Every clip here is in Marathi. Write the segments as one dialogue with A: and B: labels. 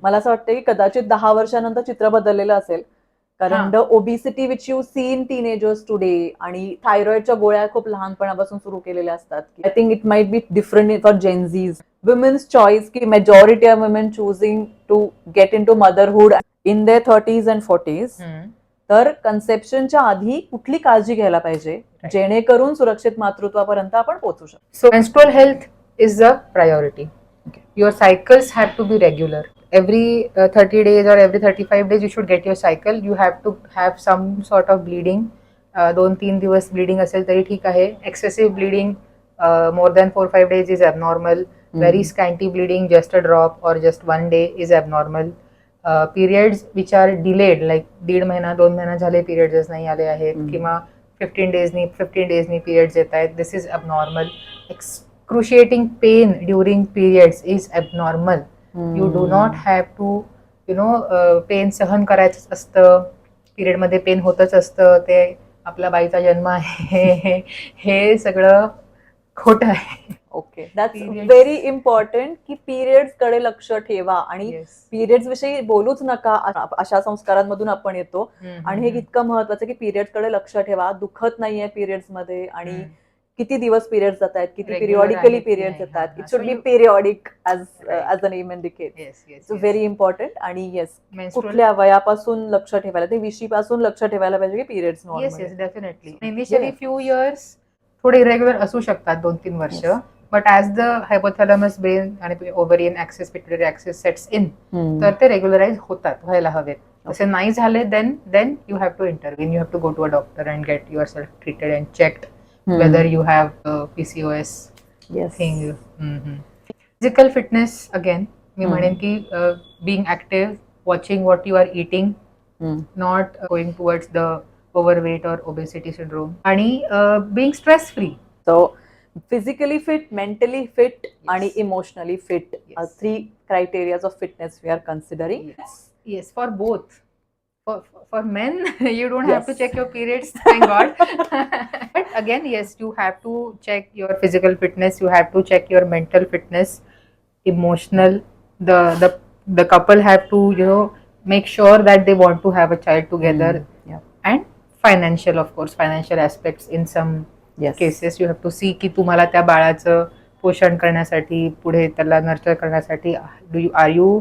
A: मला असं वाटतं की कदाचित 10 वर्षानंतर चित्र बदललेलं असेल, कारण the obesity which you see in teenagers today आणि थायरॉइडच्या गोळ्या खूप लहानपणापासून सुरू केलेल्या असतात. I think it might be different for Gen Zs. Women's choice की majority of women choosing to get into motherhood in their 30s and 40s. तर कन्सेप्शनच्या आधी कुठली काळजी घ्यायला पाहिजे जेणेकरून सुरक्षित मातृत्वापर्यंत आपण पोहोचू शकतो.
B: So menstrual health is the priority. Your cycles have to be regular. Every 30 days or every 35 days you should get your cycle. You have to have some sort of bleeding. 2-3 दिवस bleeding असेल तरी ठीक आहे. Excessive bleeding more than 4-5 days is abnormal. Very scanty bleeding, just a drop or just 1 day is abnormal. Periods which are delayed, like 1.5 महिना 2 महिना झाले periods नाही आले आहेत किंवा 15 days periods येत आहेत, this is abnormal. Excruciating pain during periods is abnormal. You do not have to pain सहन करायचं असतं. पिरियड मध्ये पेन होतच असतं, ते आपला बाईचा जन्म आहे, हे सगळं खोटं आहे.
A: ओके, दॅट्स व्हेरी इम्पॉर्टंट की पिरियड्स कडे लक्ष ठेवा आणि पिरियड्स विषयी बोलूच नका अशा संस्कारांमधून आपण येतो. आणि हे इतकं महत्वाचं की पिरियड्स कडे लक्ष ठेवा, दुखत नाहीये पिरियड्स मध्ये आणि किती दिवस पिरियड्स जात आहेत, किती पिरियॉडिकली पिरियड्स येतात. It should be periodic as the name indicates. It's very important. आणि येस, कुठल्या वयापासून लक्ष ठेवायला, ते 20 पासून लक्ष ठेवायला पाहिजे की periods normal.
B: Yes definitely. Initially few years थोडे इरेग्युलर असू शकतात, 2-3 वर्ष. But as the hypothalamus brain आणि ovarian axis pituitary axis sets in, तर ते रेग्युलराइज होतात, व्हायला हवेत. तसे नाही झाले then you have to intervene. You have to go to a doctor and get yourself treated and checked whether you have PCOS thing. Physical fitness, again मी म्हणेन की being active, watching what you are eating, not going towards the overweight or obesity syndrome, आणि being stress free.
A: So physically fit, mentally fit, and emotionally fit are 3 criteria of fitness we are considering.
B: Yes, for both. For men, you don't have to check your periods, thank God. But again, yes, you have to check your physical fitness. You have to check your mental fitness, emotional. The couple have to make sure that they want to have a child together. And financial, of course, financial aspects in some cases you have to see की तुम्हाला त्या बाळाचं पोषण करण्यासाठी, पुढे त्याला नर्चर करण्यासाठी are you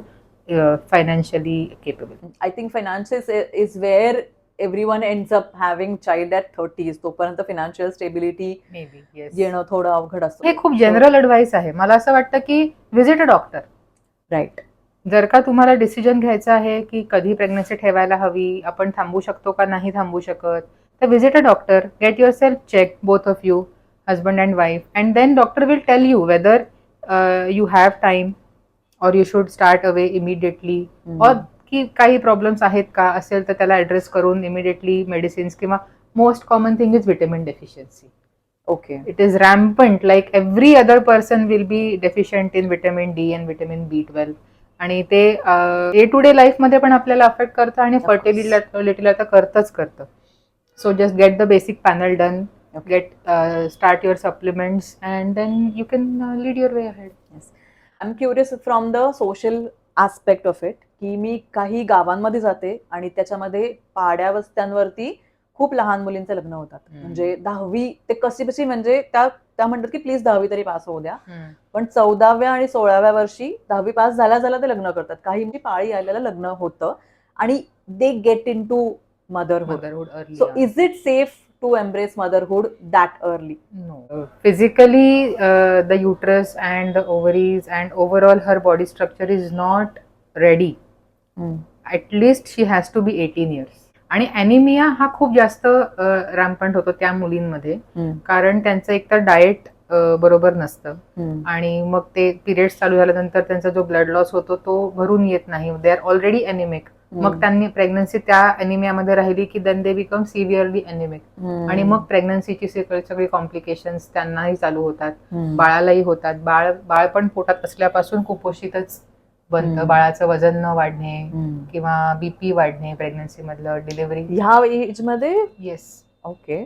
B: financially capable.
A: I think finances is where everyone ends up having child at 30s. तोपर्यंत financial stability येणं थोडं अवघड असतं.
B: हे खूप जनरल ॲडवाइस आहे. मला असं वाटतं की विजिट अ डॉक्टर.
A: राईट.
B: जर का तुम्हाला डिसिजन घ्यायचा आहे की कधी प्रेग्नन्सी ठेवायला हवी, आपण थांबू शकतो का नाही थांबू शकत, तर visit a doctor, get yourself check, both of you, husband and wife, and then doctor will tell you whether you have time or you should start away immediately, or की काही प्रॉब्लेम्स आहेत का, असेल तर त्याला ऍड्रेस करून इमिडिएटली मेडिसिन्स, किंवा most common thing is vitamin deficiency.
A: Okay,
B: it is rampant, like every other person will be deficient in vitamin D and vitamin B12, आणि ते डे टू डे लाईफ मध्ये पण आपल्याला अफेक्ट करतं आणि फर्टिलिटीला तर करतं. So just get the basic panel done, get start your supplements, and then you can lead your way ahead.
A: I am curious from the social aspect of it, की मी काही गावांमध्ये जाते आणि त्याच्यामध्ये पाड्या वस्त्यांवरती खूप लहान मुलींचे लग्न होतात. म्हणजे 10वी ते कशी म्हणजे त्या म्हणतात की प्लीज 10वी तरी पास होऊ द्या, पण 14व्या आणि 16व्या वर्षी 10वी पास झाल्या ते लग्न करतात. काही पाळी आलेलं लग्न होतं आणि they get into motherhood. So is it safe to embrace motherhood that early?
B: No. Physically, the uterus and the ovaries and overall her body structure is not ready. At least she has to be 18 years. आणि ॲनिमिया हा खूप जास्त रॅम्पंट होतो त्या मुलींमध्ये, कारण त्यांचं एकतर डाएट बरोबर नसतं आणि मग ते पिरियड्स चालू झाल्यानंतर त्यांचा जो ब्लड लॉस होतो तो भरून येत नाही. They are already anemic. मग त्यांनी प्रेग्नन्सी त्या ॲनिमियामध्ये राहिली की देन दे बिकम सिव्हिअरली ॲनिमिक, आणि मग प्रेग्नन्सीची सगळी कॉम्प्लिकेशन्स त्यांनाही चालू होतात, बाळालाही होतात. बाळ पण पोटात असल्यापासून कुपोषितच बनतं. बाळाचं वजन न वाढणे किंवा BP वाढणे प्रेग्नन्सी मधलं, डिलिव्हरी
A: ह्या एज मध्ये.
B: येस.
A: ओके.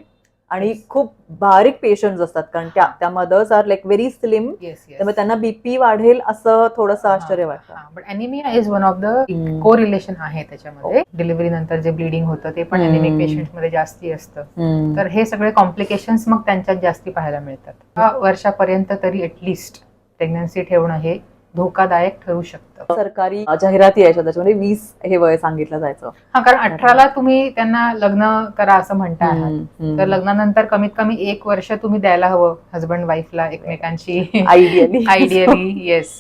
A: आणि
B: Yes.
A: खूप बारीक पेशंट्स असतात, कारण त्या mothers are like very slim,
B: yes yes.
A: त्यामुळे त्यांना बीपी वाढेल असं थोडंसं आश्चर्य वाटतं.
B: But anaemia is one of the
A: हम्म.
B: को रिलेशन आहे त्याच्यामध्ये. डिलिव्हरी नंतर जे ब्लिडिंग होतं ते पण अॅनिमिक पेशंट मध्ये जास्ती असतं. तर हे सगळे कॉम्प्लिकेशन्स मग त्यांच्यात जास्ती पाहायला मिळतात. 6 वर्षापर्यंत तरी ऍटलिस्ट प्रेग्नन्सी ठेवणं हे धोकादायक ठरू शकतं.
A: सरकारी जाहिराती यायच्या, त्याच्यामध्ये 20 हे वय सांगितलं जायचं.
B: हा, कारण 18ला तुम्ही त्यांना लग्न करा असं म्हणता आहात, तर लग्नानंतर कमीत कमी 1 वर्ष तुम्ही द्यायला हवं हजबंड वाईफला एकमेकांशी.
A: Ideally
B: ideally yes.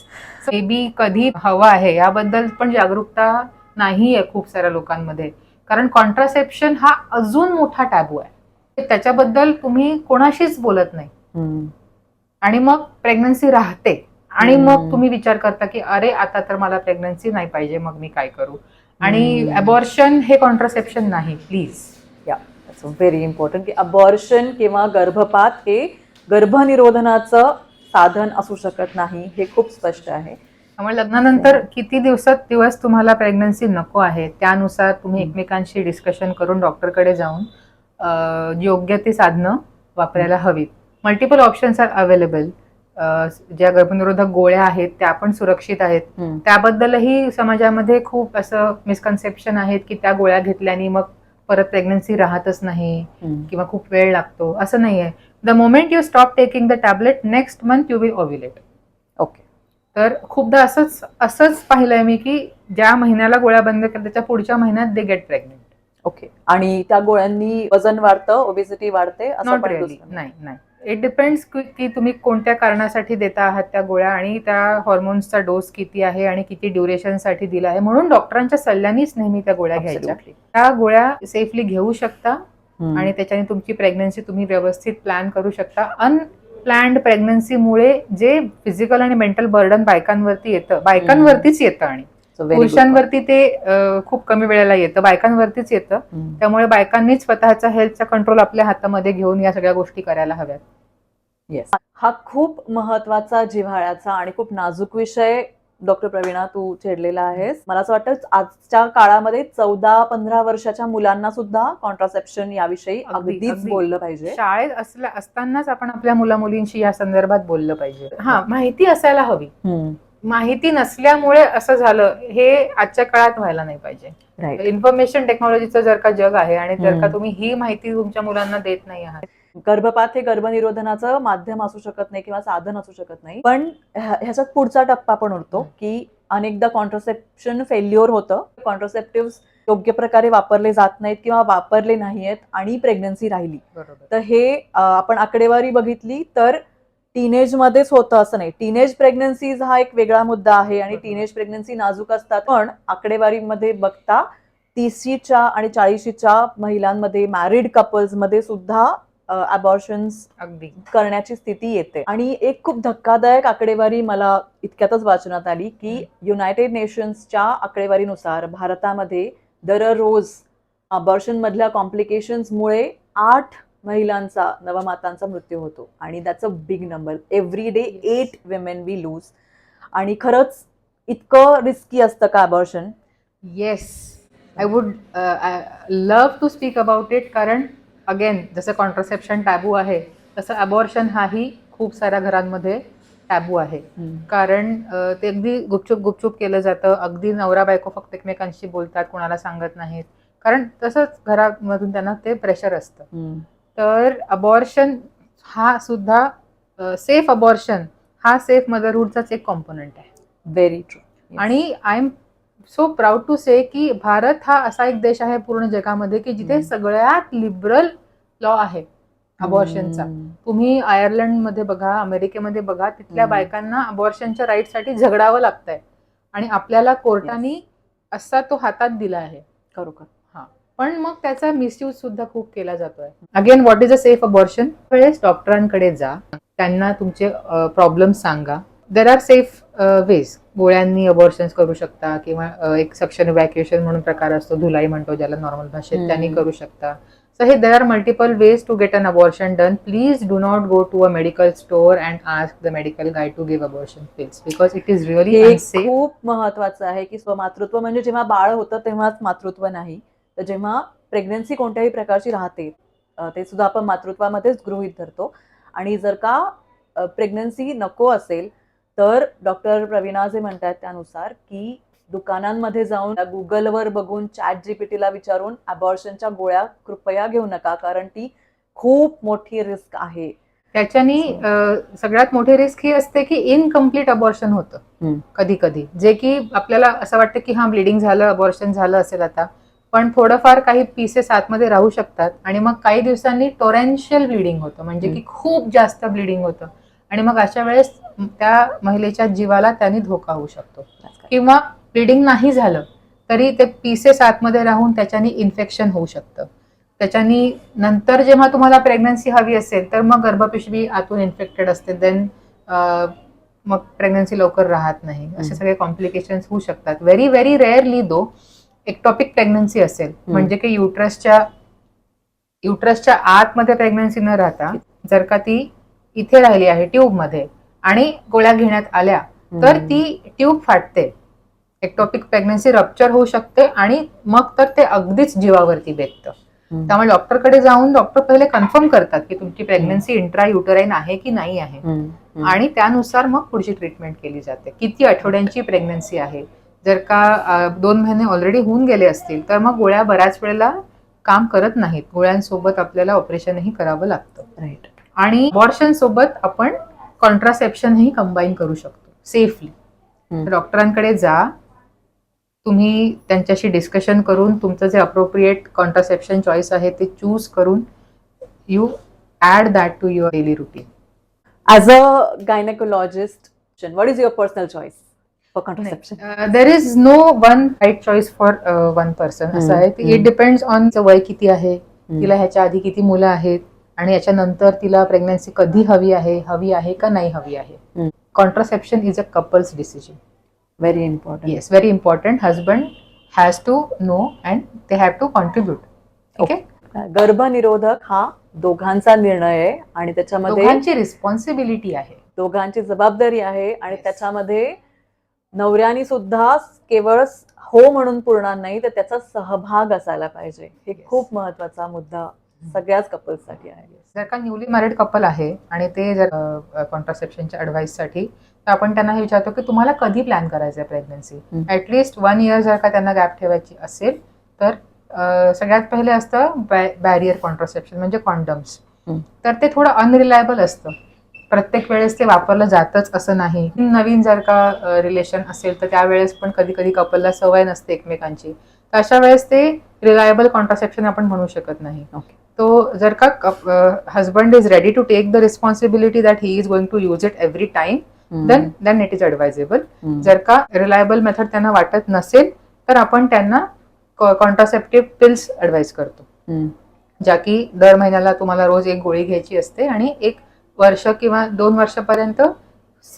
B: बेबी कधी हवा आहे याबद्दल पण जागरूकता नाहीये खूप साऱ्या लोकांमध्ये, कारण कॉन्ट्रासेप्शन हा अजून मोठा टॅबू आहे. त्याच्याबद्दल तुम्ही कोणाशीच बोलत नाही आणि मग प्रेग्नन्सी राहते आणि मग तुम्ही विचार करता की अरे आता तर मला प्रेग्नन्सी नाही पाहिजे, मग मी काय करू. आणि अबॉर्शन हे कॉन्ट्रासेप्शन नाही, प्लीज.
A: व्हेरी इम्पॉर्टंट की अबॉर्शन किंवा गर्भपात हे गर्भनिरोधनाचं साधन असू शकत नाही, हे खूप स्पष्ट आहे.
B: त्यामुळे लग्नानंतर किती दिवस तुम्हाला प्रेग्नन्सी नको आहे त्यानुसार तुम्ही एकमेकांशी डिस्कशन करून डॉक्टरकडे जाऊन योग्य ती साधनं वापरायला हवीत. Multiple options are available. ज्या गर्भनिरोधक गोळ्या आहेत त्या पण सुरक्षित आहेत. त्याबद्दलही समाजामध्ये खूप असं मिसकन्सेप्शन आहेत की त्या गोळ्या घेतल्याने मग परत प्रेग्नन्सी राहतच नाही किंवा खूप वेळ लागतो. असं नाहीये. The moment you stop taking the tablet, next month you will ovulate.
A: Okay.
B: तर खूपदा असंच पाहिलंय मी की ज्या महिन्याला गोळ्या बंद केल्या त्याच्या पुढच्या महिन्यात दे गेट प्रेग्नेंट.
A: ओके. आणि त्या गोळ्यांनी वजन वाढतं, ओबेसिटी वाढते असं
B: नॉट
A: पण
B: रिअली. नाही. इट डिपेंड्स की तुम्ही कोणत्या कारणासाठी देता आहात त्या गोळ्या आणि त्या हॉर्मोन्सचा डोस किती आहे आणि किती ड्युरेशनसाठी दिला आहे. म्हणून डॉक्टरांच्या सल्ल्यानेच नेहमी त्या गोळ्या घ्यायच्या. त्या गोळ्या सेफली घेऊ शकता आणि त्याच्याने तुमची प्रेग्नन्सी तुम्ही व्यवस्थित प्लॅन करू शकता. अनप्लॅन्ड प्रेग्नन्सीमुळे जे फिजिकल आणि मेंटल बर्डन बायकांवरतीच येतं आणि पुरुषांवरती ते खूप कमी वेळेला येतं, बायकांवरतीच येतं. त्यामुळे बायकांनीच स्वतःचा हेल्थचा कंट्रोल आपल्या हातामध्ये घेऊन या सगळ्या गोष्टी करायला हव्यात.
A: येस, हा खूप महत्वाचा, जिव्हाळ्याचा आणि खूप नाजूक विषय डॉक्टर प्रवीणा तू छेडलेला आहेस. मला असं वाटतं आजच्या काळामध्ये 14-15 वर्षाच्या मुलांना सुद्धा कॉन्ट्रासेप्शन याविषयी अगदीच बोललं पाहिजे.
B: शाळेत असतानाच आपण आपल्या मुलामुलींशी या संदर्भात बोललं पाहिजे. हा, माहिती असायला हवी. माहिती नसल्यामुळे असं झालं हे आजच्या काळात व्हायला नाही पाहिजे. इन्फॉर्मेशन टेक्नॉलॉजीचं जर का जग आहे आणि जर का तुम्ही ही माहिती तुमच्या मुलांना देत नाही आहात.
A: गर्भपात हे गर्भनिरोधनाचं माध्यम असू शकत नाही किंवा साधन असू शकत नाही, पण ह्याच्यात पुढचा टप्पा पण उरतो की अनेकदा कॉन्ट्रासेप्शन फेल्युअर होतं. कॉन्ट्रासेप्टिव्ह योग्य प्रकारे वापरले जात नाहीत किंवा वापरले नाहीयेत आणि प्रेग्नन्सी राहिली. तर हे आपण आकडेवारी बघितली तर टीनेज मध्येच होतं असं नाही. टीनेज प्रेग्नन्सीज हा एक वेगळा मुद्दा आहे आणि टीनेज प्रेग्नन्सी नाजूक असतात, पण आकडेवारीमध्ये बघता 30च्या आणि 40च्या महिलांमध्ये, मॅरिड कपल्स मध्ये सुद्धा अबॉर्शन्स
B: अगदी
A: करण्याची स्थिती येते. आणि एक खूप धक्कादायक आकडेवारी मला इतक्यातच वाचण्यात आली की युनायटेड नेशन्सच्या आकडेवारीनुसार भारतामध्ये दररोज अबॉर्शन मधल्या कॉम्प्लिकेशन्समुळे 8 महिलांचा, नवमातांचा मृत्यू होतो आणि that's a big number. Every day 8 women we lose. आणि खरंच इतकं रिस्की असतं का abortion?
B: Yes, I would love to speak about it. कारण अगेन जसं कॉन्ट्रासेप्शन टॅबू आहे तसं अबॉर्शन हाही खूप साऱ्या घरांमध्ये टॅबू आहे. कारण ते अगदी गुपचूप केलं जातं. अगदी नवरा बायको फक्त एकमेकांशी बोलतात, कोणाला सांगत नाहीत, कारण तसंच घरामधून त्यांना ते प्रेशर असतं. तर अबॉर्शन हा सुद्धा सेफ अबॉर्शन हा सेफ मदरहूडचाच एक कॉम्पोनंट आहे.
A: Very true.
B: आणि I am so proud to say की भारत हा असा एक देश आहे पूर्ण जगामध्ये की जिथे सगळ्यात लिबरल लॉ आहे अबॉर्शनचा. तुम्ही आयर्लंडमध्ये बघा, अमेरिकेमध्ये बघा, तिथल्या बायकांना अबॉर्शनच्या राईटसाठी झगडावं लागतंय आणि आपल्याला कोर्टाने असा तो हातात दिला आहे.
A: खरोखर.
B: पण मग त्याचा मिसयूज सुद्धा खूप केला जातोय. Again, what is a safe abortion? वेळेस डॉक्टरांकडे जा, त्यांना तुमचे प्रॉब्लेम सांगा. There are safe ways. गोळ्यांनी अबॉर्शन्स करू शकता किंवा एक सक्शन इव्हॅक्युएशन म्हणून प्रकार असतो, धुलाई म्हणतो ज्याला नॉर्मल भाषेत, त्यांनी करू शकता. So there are multiple ways to get an abortion done. Please do not go to a medical store and ask the medical guy to give abortion pills, because it is really unsafe.
A: खूप महत्वाचं आहे की स्वमातृत्व म्हणजे जेव्हा बाळ होतं तेव्हाच मातृत्व नाही, तर जेव्हा प्रेग्नन्सी कोणत्याही प्रकारची राहते ते सुद्धा आपण मातृत्वामध्येच गृहीत धरतो. आणि जर का प्रेग्नन्सी नको असेल तर डॉक्टर प्रवीणा जे म्हणतात त्यानुसार की दुकानांमध्ये जाऊन गुगलवर बघून ChatGPT ला विचारून अबॉर्शनच्या गोळ्या कृपया घेऊ नका, कारण ती खूप मोठी रिस्क आहे.
B: त्याच्यानी सगळ्यात मोठी रिस्क ही असते की इनकम्प्लीट अबॉर्शन होतं कधी कधी, जे की आपल्याला असं वाटतं की हा ब्लिडिंग झालं, अबॉर्शन झालं असेल आता, पण थोडंफार काही पीसेस आतमध्ये राहू शकतात आणि मग काही दिवसांनी टोरेन्शियल ब्लिडिंग होतं, म्हणजे की खूप जास्त ब्लिडिंग होतं आणि मग अशा वेळेस त्या महिलेच्या जीवाला त्याने धोका होऊ शकतो. किंवा ब्लिडिंग नाही झालं तरी ते पीसेस आतमध्ये राहून त्याच्याने इन्फेक्शन होऊ शकतं. त्याच्यानी नंतर जेव्हा तुम्हाला प्रेग्नन्सी हवी असेल तर मग गर्भपिशवी आतून इन्फेक्टेड असते, देन मग प्रेग्नन्सी लवकर राहत नाही, असे सगळे कॉम्प्लिकेशन्स होऊ शकतात. व्हेरी व्हेरी रेअरली दो एक्टॉपिक प्रेग्नन्सी असेल, म्हणजे की युट्रसच्या आतमध्ये प्रेग्नन्सी न राहता जर का ती इथे राहिली आहे ट्यूबमध्ये आणि गोळ्या घेण्यात आल्या तर ती ट्यूब फाटते, एक्टॉपिक प्रेग्नन्सी रप्चर होऊ शकते आणि मग तर ते अगदीच जीवावरती बेततं. त्यामुळे डॉक्टरकडे जाऊन डॉक्टर पहिले कन्फर्म करतात की तुमची प्रेग्नन्सी इंट्रा युटराईन आहे की नाही आहे, आणि त्यानुसार मग पुढची ट्रीटमेंट केली जाते. किती आठवड्यांची प्रेग्नन्सी आहे, जर का 2 महिने ऑलरेडी होऊन गेले असतील तर मग गोळ्या बऱ्याच वेळेला काम करत नाहीत, गोळ्यांसोबत आपल्याला ऑपरेशनही करावं लागतं.
A: राईट.
B: आणि अबॉर्शन सोबत आपण कॉन्ट्रासेप्शनही कंबाईन करू शकतो सेफली. डॉक्टरांकडे जा, तुम्ही त्यांच्याशी डिस्कशन करून तुमचं जे अप्रोप्रिएट कॉन्ट्रासेप्शन चॉईस आहे ते चूज करून you add that to your daily routine.
A: As a gynecologist, what is your personal choice for contraception?
B: There is no one right choice for one person. असं आहे, इट डिपेंड्स ऑन वय किती आहे, तिला ह्याच्या आधी किती मुलं आहेत आणि याच्यानंतर तिला प्रेग्नन्सी कधी हवी आहे का नाही हवी आहे. Contraception is a couples decision.
A: Very important.
B: Yes, very important. Husband has to know and they have to contribute. Okay?
A: गर्भनिरोधक हा दोघांचा निर्णय आहे आणि त्याच्यामध्ये
B: दोघांची रिस्पॉन्सिबिलिटी आहे,
A: दोघांची जबाबदारी आहे आणि
B: Yes.
A: त्याच्यामध्ये नवऱ्यानी सुद्धा केवळ हो म्हणून पुरणार नाही, तर त्याचा सहभाग असायला पाहिजे. हे
B: Yes.
A: खूप महत्वाचा मुद्दा सगळ्याच कपल्ससाठी आहे.
B: जर का न्यूली मॅरिड कपल आहे आणि ते जर कॉन्ट्रासेप्शनच्या ऍडवाइससाठी, तर आपण त्यांना हे विचारतो की तुम्हाला कधी प्लॅन करायचं आहे प्रेग्नन्सी. ऍटलिस्ट 1 year जर का त्यांना गॅप ठेवायची असेल तर सगळ्यात पहिले असतं बॅरियर कॉन्ट्रासेप्शन, म्हणजे कॉन्डम्स. तर ते थोडं अनरिलायबल असतं, प्रत्येक वेळेस ते वापरलं जातच असं नाही. नवीन जर का रिलेशन असेल तर त्यावेळेस पण कधी कधी कपलला सवय नसते एकमेकांची, तर अशा वेळेस ते रिलायबल कॉन्ट्रासेप्शन आपण म्हणू शकत नाही. तो जर का husband is ready to take the responsibility that he is going to use it every time, then it is advisable. जर का रिलायबल मेथड त्यांना वाटत नसेल तर आपण त्यांना कॉन्ट्रासेप्टिव्ह पिल्स ॲडवाइस करतो, ज्या की दर महिन्याला तुम्हाला रोज एक गोळी घ्यायची असते आणि 1 वर्ष किंवा 2 वर्षापर्यंत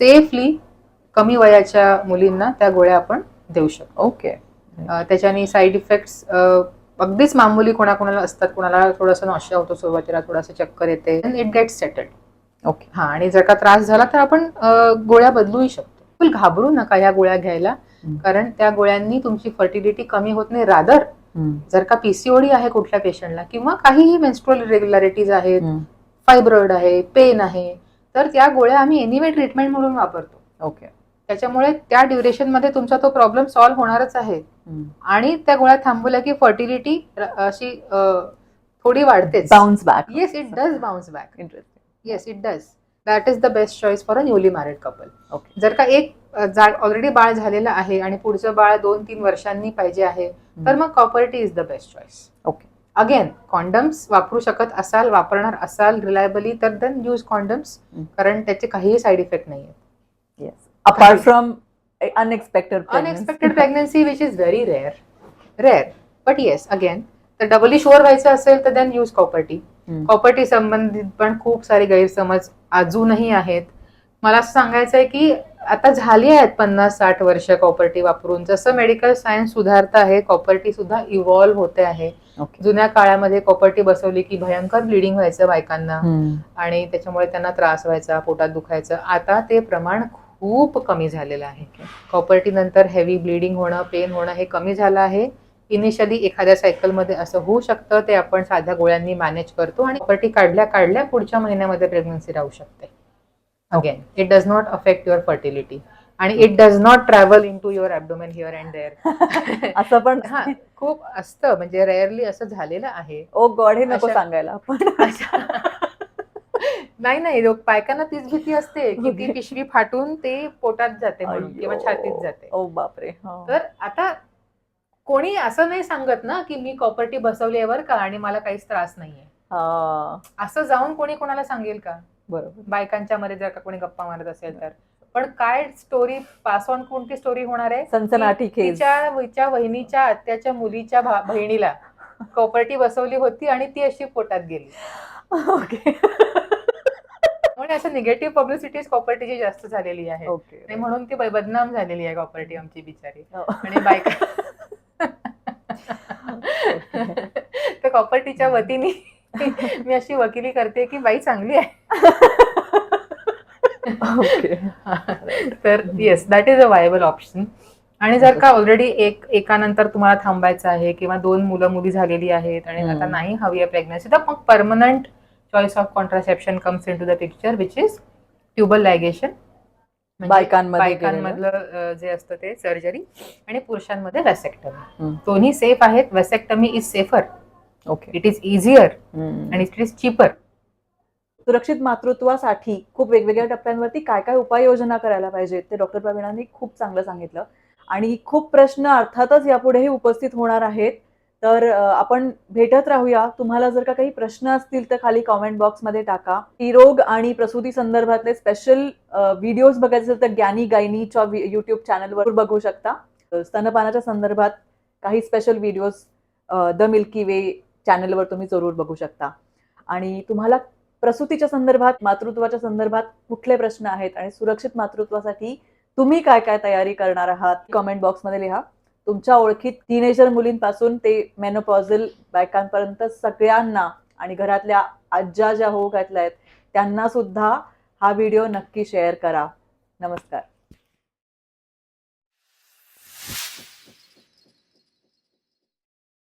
B: सेफली कमी वयाच्या मुलींना त्या गोळ्या आपण देऊ शकतो.
A: ओके.
B: त्याच्याने साईड इफेक्ट्स अगदीच मामूली कोणाकोणाला असतात, कोणाला थोडंसं नॉशिया होतो सुरुवातीला, थोडंसं चक्कर येते, इट गेट्स सेटल्ड.
A: ओके.
B: हा, आणि जर का त्रास झाला तर आपण गोळ्या बदलूही शकतो. फुल घाबरू नका या गोळ्या घ्यायला, कारण त्या गोळ्यांनी तुमची फर्टिलिटी कमी होत नाही. रादर जर का पीसीओडी आहे कुठल्या पेशंटला किंवा काहीही मेन्स्ट्रुअल इरेग्युलॅरिटीज आहेत, फायब्रॉइड आहे, पेन आहे, तर त्या गोळ्या आम्ही एनिवे ट्रीटमेंट म्हणून वापरतो.
A: ओके.
B: त्याच्यामुळे त्या ड्युरेशन मध्ये तुमचा तो प्रॉब्लेम सॉल्व्ह होणारच आहे. आणि त्या गोळ्या थांबवल्या की फर्टिलिटी अशी थोडी वाढते.
A: Bounce back.
B: Yes, it does bounce back.
A: Interesting.
B: Yes, it does. That is the best choice for a newly married couple.
A: Okay.
B: जर का एक ऑलरेडी बाळ झालेलं आहे आणि पुढचं बाळ 2-3 वर्षांनी पाहिजे आहे तर मग copper T is the best choice.
A: Okay.
B: Again, condoms वापरू शकत असाल, वापरणार असाल रिलायबली, तर देन यूज कॉन्डम्स, कारण त्याचे काहीही साईड इफेक्ट नाही आहेत.
A: Yes, apart from unexpected
B: pregnancy which is very rare. But yes, again तर डबली शुअर व्हायचं असेल तर देन यूज कॉपर्टी. कॉपर्टी संबंधित पण खूप सारे गैरसमज अजूनही आहेत. मला असं सांगायचं आहे की आता झाली आहेत 50-60 वर्ष कॉपर्टी वापरून. जसं मेडिकल सायन्स सुधारत आहे, कॉपर्टी सुद्धा इव्हॉल्व्ह होते आहे. जुन्या काळामध्ये कॉपर्टी बसवली की भयंकर ब्लिडिंग व्हायचं बायकांना आणि त्याच्यामुळे त्यांना त्रास व्हायचा, पोटात दुखायचं. आता ते प्रमाण खूप कमी झालेलं आहे. कॉपर्टी नंतर हेवी ब्लिडिंग होणं, पेन होणं हे कमी झालं आहे. इनिशियली एखाद्या सायकलमध्ये असं होऊ शकतं, ते आपण साध्या गोळ्यांनी मॅनेज करतो आणि प्रॉपर्टी काढल्या पुढच्या महिन्यामध्ये प्रेग्नन्सी राहू शकते. Again it does not affect your fertility आणि it does not travel into your abdomen here and there.
A: असं पण
B: हा, खूप असतं, म्हणजे रेअरली असं झालेलं आहे.
A: ओ गॉड, हे नको
B: अशा-
A: सांगायला आपण.
B: नाही बायकांना तीच भीती असते की ती
A: Okay.
B: पिशवी फाटून ते पोटात जाते म्हणून किंवा
A: अय्यो.
B: छातीत जाते.
A: ओ बापरे. हो.
B: तर आता कोणी असं नाही सांगत ना की मी कॉपर्टी बसवली आहे बरं का आणि मला काहीच त्रास नाहीये.
A: हा,
B: असं जाऊन कोणी कोणाला सांगेल का?
A: बरोबर.
B: बायकांच्या मध्ये जर का कोणी गप्पा मारत असेल तर. पण काय स्टोरी पास ऑन, कोणती स्टोरी होणार आहे?
A: सनसनाटी
B: की
A: केस.
B: तिच्या वहिनीच्या आत्याच्या मुलीच्या बहिणीला कॉपर्टी बसवली होती आणि ती अशी पोटात गेली.
A: ओके.
B: म्हणजे असं निगेटिव्ह पब्लिसिटी कॉपर्टीची जास्त झालेली आहे.
A: ओके.
B: आणि म्हणून ती बदनाम झालेली आहे कॉपर्टी आमची बिचारी.
A: हो.
B: आणि बायका तर कॉपर्टीच्या वतीने मी अशी वकिली करते की बाई चांगली आहे.
A: ओके.
B: तर yes, that is a viable option. आणि जर का ऑलरेडी एकानंतर तुम्हाला थांबायचं आहे किंवा 2 मुलं मुली झालेली आहेत आणि आता नाही हवी आहे प्रेग्नन्सी, तर मग permanent choice of contraception comes into the picture, which is tubal ligation. बायकांमधलं जे असतं ते सर्जरी, आणि पुरुषांमध्ये वॅसेक्टमी. दोन्ही सेफ आहेत. Vasectomy is safer,
A: okay.
B: It is easier आणि इट इज चीपर.
A: सुरक्षित मातृत्वासाठी खूप वेगवेगळ्या टप्प्यांवरती काय काय उपाययोजना करायला पाहिजेत ते डॉक्टर प्रवीणांनी खूप चांगलं सांगितलं. आणि खूप प्रश्न अर्थातच यापुढेही उपस्थित होणार आहेत. तर आपण भेटत राहूया. तुम्हाला जर का काही प्रश्न असतील तर खाली कॉमेंट बॉक्समध्ये टाका. स्त्रीरोग आणि प्रसूती संदर्भातले स्पेशल व्हिडिओज बघायचे असेल तर ज्ञानी गायनीच्या युट्यूब चॅनलवर बघू शकता. स्तनपानाच्या संदर्भात काही स्पेशल व्हिडिओज द मिल्की वे चॅनलवर तुम्ही जरूर बघू शकता. आणि तुम्हाला प्रसूतीच्या संदर्भात, मातृत्वाच्या संदर्भात कुठले प्रश्न आहेत आणि सुरक्षित मातृत्वासाठी तुम्ही काय काय तयारी करणार आहात, कमेंट बॉक्समध्ये लिहा. तुमच्या ओळखीत टीनेजर मुलींपासून ते मेनोपॉझल बायकांपर्यंत सगळ्यांना, आणि घरातल्या आज्या ज्या होऊ घातल्या आहेत त्यांना सुद्धा हा व्हिडिओ नक्की शेअर करा. नमस्कार.